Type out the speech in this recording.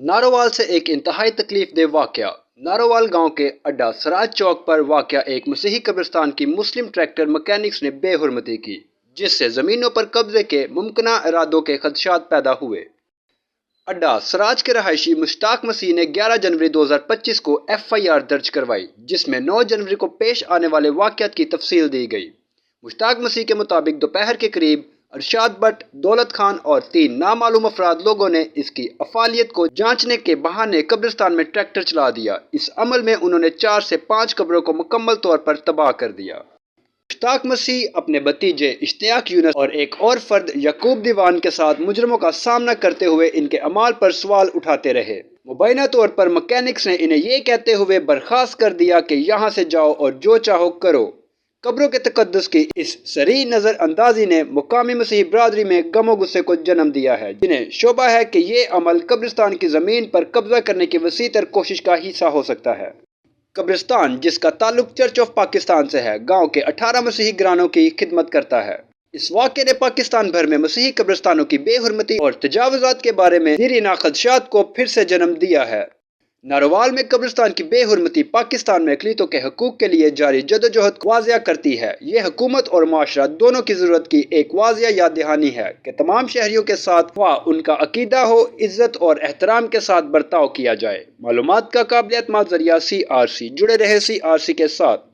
نارووال سے ایک انتہائی تکلیف دہ واقعہ۔ نارووال گاؤں کے اڈا سراج چوک پر واقع ایک مسیحی قبرستان کی مسلم ٹریکٹر مکینکس نے بے حرمتی کی، جس سے زمینوں پر قبضے کے ممکنہ ارادوں کے خدشات پیدا ہوئے۔ اڈا سراج کے رہائشی مشتاق مسیح نے 11 جنوری 2025 کو FIR درج کروائی، جس میں 9 جنوری کو پیش آنے والے واقعات کی تفصیل دی گئی۔ مشتاق مسیح کے مطابق دوپہر کے قریب ارشاد بٹ، دولت خان اور 3 نامعلوم افراد لوگوں نے اس کی افعالیت کو جانچنے کے بہانے قبرستان میں ٹریکٹر چلا دیا۔ اس عمل میں انہوں نے 4 سے 5 قبروں کو مکمل طور پر تباہ کر دیا۔ مشتاق مسیح اپنے بھتیجے اشتیاق یونس اور ایک اور فرد یعقوب دیوان کے ساتھ مجرموں کا سامنا کرتے ہوئے ان کے اعمال پر سوال اٹھاتے رہے۔ مبینہ طور پر مکینکس نے انہیں یہ کہتے ہوئے برخاست کر دیا کہ یہاں سے جاؤ اور جو چاہو کرو۔ قبروں کے تقدس کی اس صریح نظر اندازی نے مقامی مسیحی برادری میں غم و غصے کو جنم دیا ہے، جنہیں شبہ ہے کہ یہ عمل قبرستان کی زمین پر قبضہ کرنے کی وسیع تر کوشش کا حصہ ہو سکتا ہے۔ قبرستان، جس کا تعلق چرچ آف پاکستان سے ہے، گاؤں کے 18 مسیحی گھرانوں کی خدمت کرتا ہے۔ اس واقعے نے پاکستان بھر میں مسیحی قبرستانوں کی بے حرمتی اور تجاوزات کے بارے میں دیرینہ خدشات کو پھر سے جنم دیا ہے۔ نارووال میں قبرستان کی بے حرمتی پاکستان میں اقلیتوں کے حقوق کے لیے جاری جدوجہد کو واضح کرتی ہے۔ یہ حکومت اور معاشرہ دونوں کی ضرورت کی ایک واضح یاد دہانی ہے کہ تمام شہریوں کے ساتھ خواہ ان کا عقیدہ ہو، عزت اور احترام کے ساتھ برتاؤ کیا جائے۔ معلومات کا قابل اعتماد ذریعہ CRC، جڑے رہے CRC کے ساتھ۔